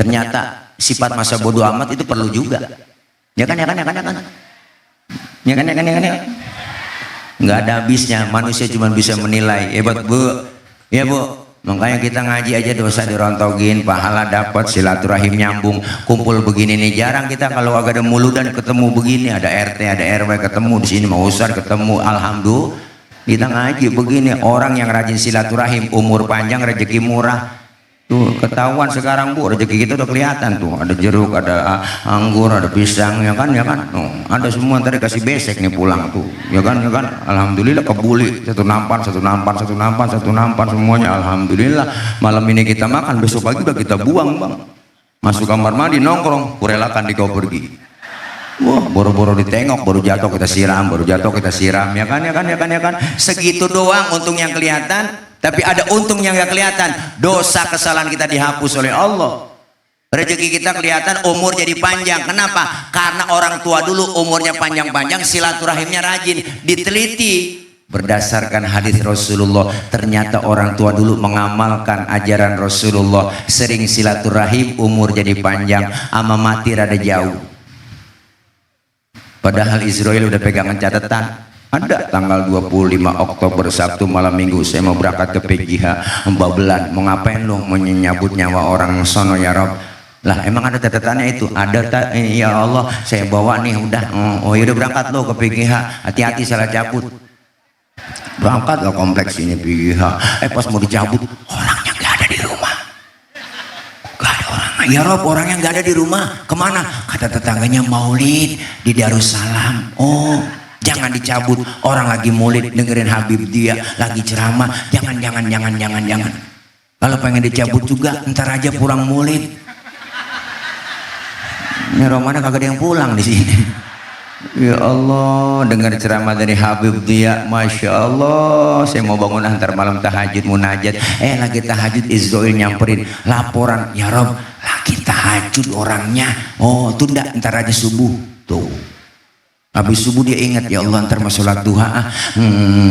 ternyata sifat masa bodoh amat itu perlu juga, ya kan. Nggak ada habisnya, manusia cuma bisa menilai, hebat bu, ya bu. Makanya kita ngaji aja dosa dirontogin, pahala dapat, silaturahim nyambung, kumpul begini nih jarang kita kalau agak ada muludan ketemu begini, ada RT ada RW ketemu di sini, mau usar ketemu, alhamdulillah. Kita ngaji begini, orang yang rajin silaturahim, umur panjang, rezeki murah. Tuh ketahuan sekarang bu, rezeki kita udah kelihatan tuh, ada jeruk, ada anggur, ada pisang, ya kan. Ada semua, ntar dikasih besek nih pulang tuh, ya kan. Alhamdulillah kebuli, satu nampan semuanya, alhamdulillah. Malam ini kita makan, besok pagi udah kita buang bang. Masuk kamar mandi nongkrong, kurelakan di kau pergi. Wah, boro-boro ditengok, baru jatuh kita siram, ya kan. Segitu doang untung yang kelihatan. Tapi ada untung yang gak kelihatan, dosa kesalahan kita dihapus oleh Allah. Rezeki kita kelihatan, umur jadi panjang. Kenapa? Karena orang tua dulu umurnya panjang-panjang, silaturahimnya rajin, diteliti. Berdasarkan hadis Rasulullah, ternyata orang tua dulu mengamalkan ajaran Rasulullah, sering silaturahim, umur jadi panjang, ama mati rada jauh. Padahal Israel udah pegangan catatan. Ada tanggal 25 Oktober Sabtu malam minggu saya mau berangkat ke PGH Babelan. Mau ngapain lu? Mau nyabut nyawa orang sono ya Rob. Lah emang ada catatannya itu? Ada ya Allah, saya bawa nih udah. Oh yaudah berangkat lo ke PGH, hati-hati salah cabut. Berangkat lo kompleks ini PGH. Pas mau dicabut orangnya gak ada di rumah. Gak ada orang. Ya Rob, orangnya gak ada di rumah. Kemana? Kata tetangganya maulid di Darussalam. Oh, jangan dicabut, orang lagi maulid dengerin Habib dia lagi ceramah, jangan. Kalau pengen dicabut juga ntar aja pulang maulid. Ini Romana kagak ada yang pulang di sini. Ya Allah, dengar ceramah dari Habib dia, masya Allah. Saya mau bangun antar malam tahajud munajat, lagi tahajud Israel nyamperin laporan, ya Rob lagi tahajud orangnya. Oh tunda ntar aja subuh tuh. Habis subuh dia ingat, ya Allah ntar mau sholat duha,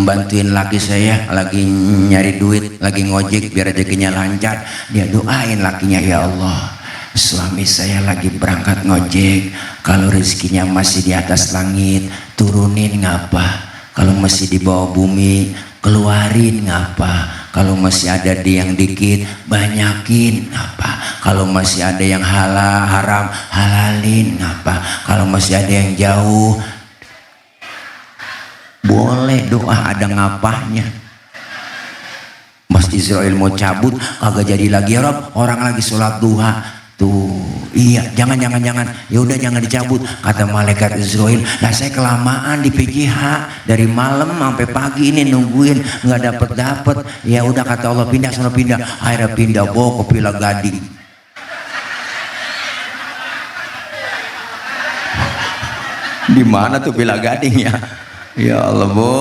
bantuin laki saya lagi nyari duit, lagi ngojek biar rezekinya lancar. Dia doain lakinya, ya Allah suami saya lagi berangkat ngojek, kalau rezekinya masih di atas langit turunin ngapa, kalau masih di bawah bumi keluarin ngapa, kalau masih ada di yang dikit banyakin ngapa, kalau masih ada yang haram halalin ngapa, kalau masih ada yang jauh boleh doa ada ngapahnya. Mas Israel mau cabut kagak jadi lagi ya Rob, orang lagi sholat duha tuh. Iya jangan, ya udah jangan dicabut. Kata malaikat Israel, lah saya kelamaan di PGH dari malam sampai pagi ini nungguin nggak dapet. Ya udah kata Allah pindah, akhirnya pindah bawa ke Pila Gading. Di mana tuh Pila Gading ya? Ya Allah bu,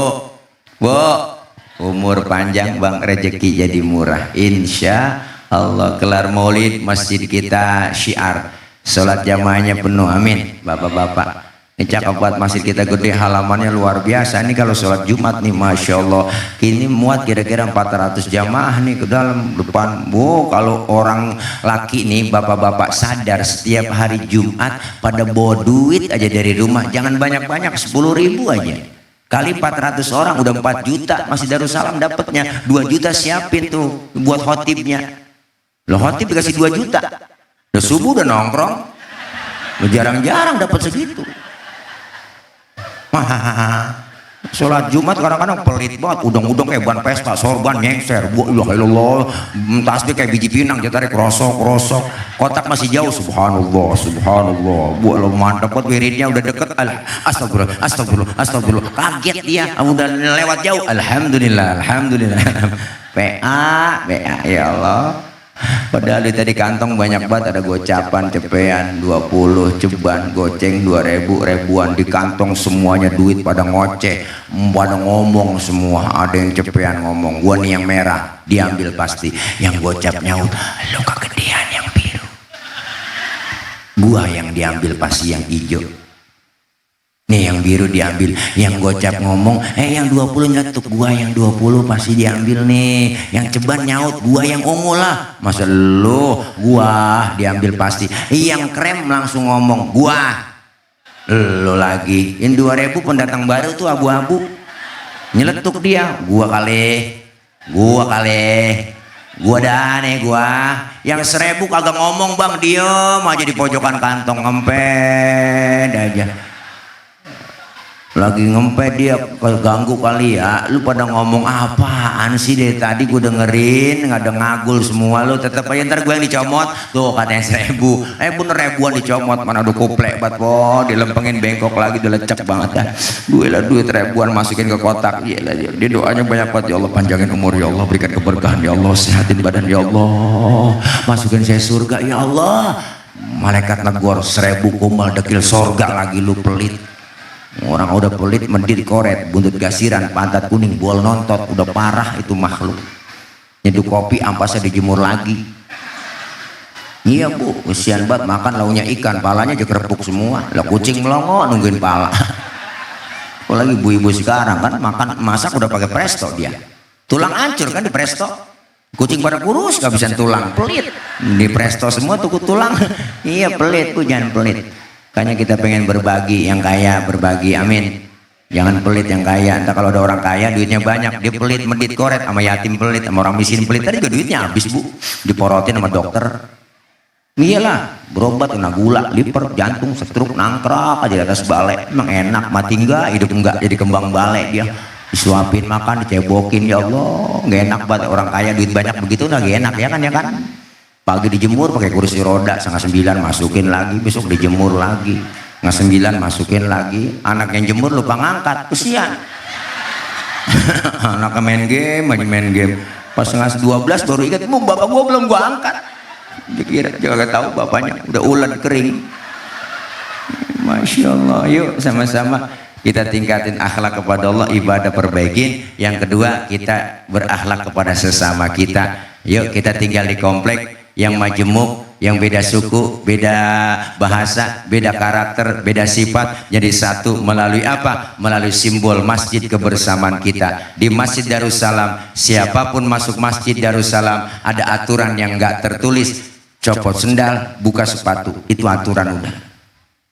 umur panjang bang, rezeki jadi murah, insya Allah. Kelar maulid masjid kita syiar, sholat jamaahnya penuh, amin. Bapak-bapak Ini cakep banget, masjid kita gede, halamannya luar biasa. Ini kalau sholat Jumat nih, Masya Allah, ini muat kira-kira 400 jamaah nih ke dalam depan. Wow, kalau orang laki nih, bapak-bapak sadar setiap hari Jumat pada bawa duit aja dari rumah, jangan banyak-banyak, 10.000 aja. Kali 400 orang udah 4 juta, Masjid Darussalam dapatnya 2 juta, siapin tuh buat khotibnya. Lo khotib dikasih 2 juta, udah subuh udah nongkrong, lo jarang-jarang dapat segitu. Sholat Jumat kadang-kadang pelit banget, udang-udang kayak ban pesta, sorban nyengser, Allah, tasbih kayak biji pinang, ditarik rosok, kotak masih jauh, subhanallah, Allah mantap banget, wiridnya udah deket, astagfirullah, kaget dia, udah lewat jauh, alhamdulillah, PA, ya Allah. Padahal di tadi kantong banyak banget, ada gocapan, cepean 20, ceban, goceng 2.000, ribuan di kantong, semuanya duit, pada ngoceh, pada ngomong semua. Ada yang cepean ngomong, gua nih yang merah, diambil pasti. Yang gocap nyaut, lo kegedean yang biru. Gua yang diambil pasti yang hijau. Nih yang biru diambil, yang gocap ngomong, yang 20 nyetuk, gua yang 20 pasti diambil nih. Yang ceban nyaut, gua yang ungu lah. Masa lu, gua diambil pasti. Yang krem langsung ngomong, gua. Lu lagi. Yang 2.000 pendatang baru tuh abu-abu. Nyeletuk dia, gua kali. Gua dah nih gua. Yang 1.000 kagak ngomong bang, diem aja di pojokan kantong, ngempet aja. Lagi ngempet dia, keganggu kali ya. Lu pada ngomong apaan sih dari tadi, gue dengerin, nggak ada ngagul semua. Lu tetep aja, ntar gue yang dicomot tuh katanya 1.000, bener ribuan dicomot, mana ada kuplek bat po, dilempengin bengkok lagi, udah lecek banget ya. Gue lah duit ribuan masukin ke kotak, dia doanya banyak banget, ya Allah panjangin umur, ya Allah berikan keberkahan, ya Allah sehatin badan, ya Allah masukin saya surga, ya Allah. Malaikat negor 1.000 kumal dekil surga lagi, lu pelit. Orang udah pelit, mendit koret, buntut gasiran, pantat kuning, bol nontot, udah parah itu makhluk. Nyeduh kopi ampasnya dijemur lagi. Iya bu, kesian banget, makan launya ikan, palanya aja kerepuk semua. Lah kucing melongo nungguin pala. Apalagi ibu-ibu sekarang kan makan masak udah pakai presto dia. Tulang hancur kan di presto. Kucing pada kurus gak bisa tulang, pelit. Di presto semua tuh tulang. Iya pelit, bu jangan pelit. Makanya kita pengen berbagi, yang kaya berbagi, amin. Jangan pelit yang kaya. Entah kalau ada orang kaya duitnya banyak, dia pelit, mendit koret, sama yatim pelit, sama orang miskin pelit, tadi juga duitnya habis bu, diporotin sama dokter. Iyalah, berobat kena gula, liver, jantung, stroke, nangkrak aja di atas balai. Emang enak, mati enggak, hidup enggak, jadi kembang balai dia. Disuapin makan, dicebokin, ya Allah, nggak enak banget orang kaya duit banyak begitu, nggak enak ya kan. Pagi dijemur pakai kursi roda, 8:30 masukin lagi, besok dijemur lagi, 8:30 masukin lagi. Anak yang jemur lupa ngangkat, kesian. Anaknya main game, pas 11:30 baru ingat, bapak gua belum gua angkat. Dia kira juga tahu bapaknya udah ulet kering. Masya Allah, yuk sama-sama kita tingkatin akhlak kepada Allah, ibadah perbaikin. Yang kedua, kita berakhlak kepada sesama kita. Yuk kita tinggal di komplek yang majemuk, yang beda suku, beda bahasa, beda karakter, beda sifat, jadi satu melalui apa? Melalui simbol masjid kebersamaan kita. Di Masjid Darussalam, siapapun masuk Masjid Darussalam ada aturan yang enggak tertulis, copot sendal, buka sepatu, itu aturan udah.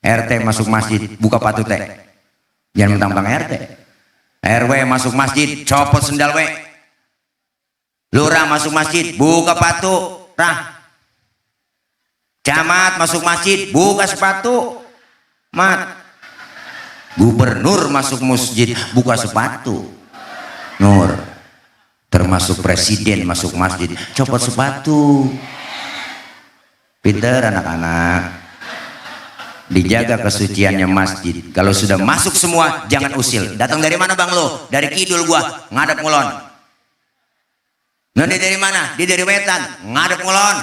RT masuk masjid, buka patut teh, jangan mentang-mentang RT. RW masuk masjid, copot sendal we. Lurah masuk masjid, buka patu, rah. Camat masuk masjid, buka sepatu, mat. Gubernur masuk masjid, buka sepatu, nur. Termasuk presiden masuk masjid, copot sepatu. Pinter anak-anak. Dijaga kesuciannya masjid. Kalau sudah masuk semua, jangan usil. Datang dari mana bang lo? Dari kidul gua, ngadep ngulon. Nah, dia dari mana? Dia dari wetan, ngadep ngulon.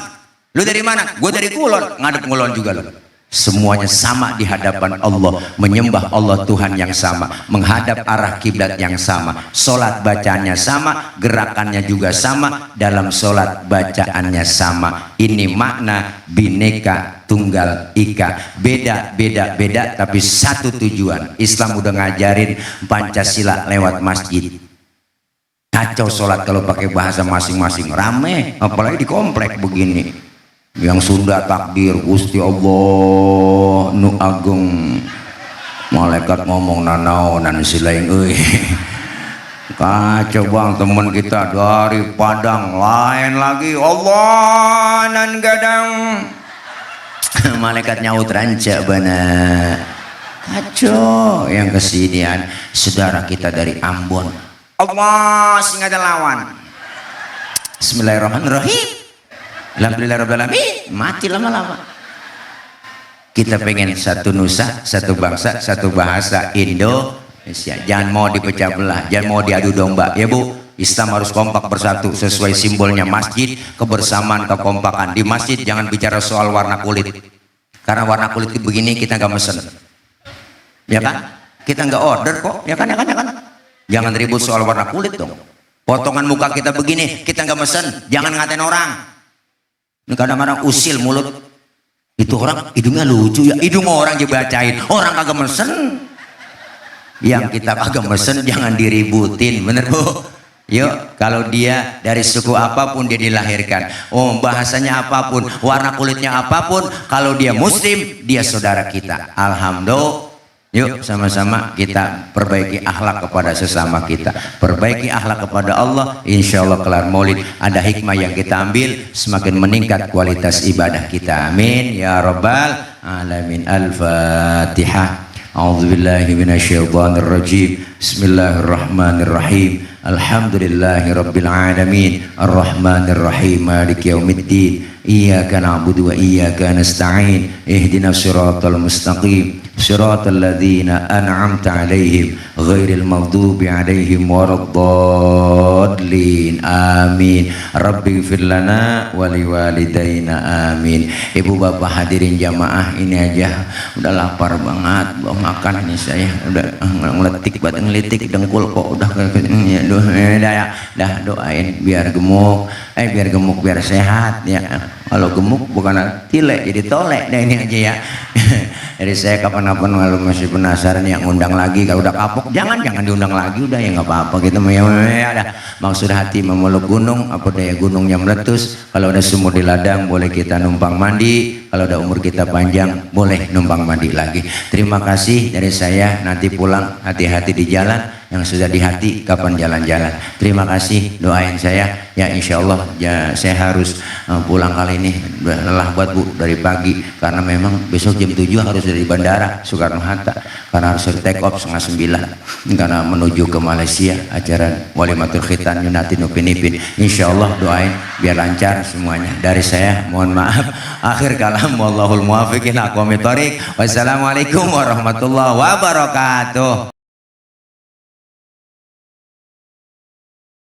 Lu dari mana? Gue dari kulon, ngadep ngulon juga lo. Semuanya sama di hadapan Allah, menyembah Allah Tuhan yang sama, menghadap arah kiblat yang sama, solat bacaannya sama, gerakannya juga sama, dalam solat bacaannya sama. Ini makna bineka Tunggal Ika. Beda tapi satu tujuan. Islam udah ngajarin Pancasila lewat masjid. Kacau sholat kalau pakai bahasa masing-masing, rame, apalagi di komplek begini. Yang Sunda takbir Gusti Allah nu agung, malaikat ngomong nanaonan silain euy. Kacau bang, teman kita dari Padang lain lagi, Allah nan gadang. Malaikat nyaut ranca bana. Kacau. Yang kesinian saudara kita dari Ambon, Allah sing ada lawan. Bismillahirrahmanirrahim. Alhamdulillahirabbil alamin. Mati lama-lama. Kita pengen satu nusa, satu bangsa, satu bahasa Indonesia. Jangan mau dipecah belah, jangan mau diadu domba ya Bu. Islam harus kompak bersatu sesuai simbolnya masjid, kebersamaan, kekompakan. Di masjid jangan bicara soal warna kulit, karena warna kulit begini kita nggak mesen, ya kan? Kita nggak order kok, ya kan? Jangan ribut soal warna kulit dong. Potongan muka kita begini kita nggak mesen, jangan ngatain orang. Kadang-kadang usil mulut, itu orang hidungnya lucu ya, hidung orang dibacain, orang kagak mesen. Yang kita kagak mesen jangan diributin, bener Bu? Yuk, kalau dia dari suku apapun dia dilahirkan, bahasanya apapun, warna kulitnya apapun, kalau dia muslim dia saudara kita. Alhamdulillah. Yuk sama-sama kita perbaiki akhlak kepada sesama kita, perbaiki akhlak kepada Allah. Insya Allah kelar maulid ada hikmah yang kita ambil, semakin meningkat kualitas ibadah kita. Amin ya rabbal alamin. Al-Fatihah. A'udzubillahi minasyaitonirrajim. Bismillahirrahmanirrahim. Alhamdulillahi rabbil alamin. Arrahmanirrahim. Maliki yaumiddin. Iyyaka na'budu wa iyyaka nasta'in. Ihdinas siratal mustaqim. Siratal ladzina an'amta 'alaihim ghairil maghdubi 'alaihim waraddallin. Amin. Rabbighfir lana wa liwalidayna. Amin. Ibu bapak hadirin jamaah, ini aja udah lapar banget, belum makan ini saya udah ngeletik buat ngelitik dengkul kok udah ya, dah doain biar gemuk, biar gemuk biar sehat ya. Kalau gemuk bukan tilek jadi tolek deh ini aja ya. Jadi saya kapan-kapan kalau masih penasaran yang undang lagi, kalau udah kapok jangan diundang lagi, udah ya nggak apa-apa gitu ya ada maksud hati memeluk gunung, apa daya gunungnya meletus. Kalau ada sumur di ladang boleh kita numpang mandi, kalau ada umur kita panjang boleh numpang mandi lagi. Terima kasih dari saya, nanti pulang hati-hati di jalan, yang sudah di hati kapan jalan-jalan. Terima kasih, doain saya ya, insya Allah ya, saya harus pulang kali ini, lelah buat Bu dari pagi karena memang besok jam 7 harus dari bandara Soekarno-Hatta, karena harus take off 8:30 karena menuju ke Malaysia acara walimatul khitan Yunatin Upin Ipin. Insya Allah doain biar lancar semuanya. Dari saya mohon maaf, akhir kalam, wallahul muwaffiq ila aqwamit thoriq. Wassalamualaikum warahmatullahi wabarakatuh.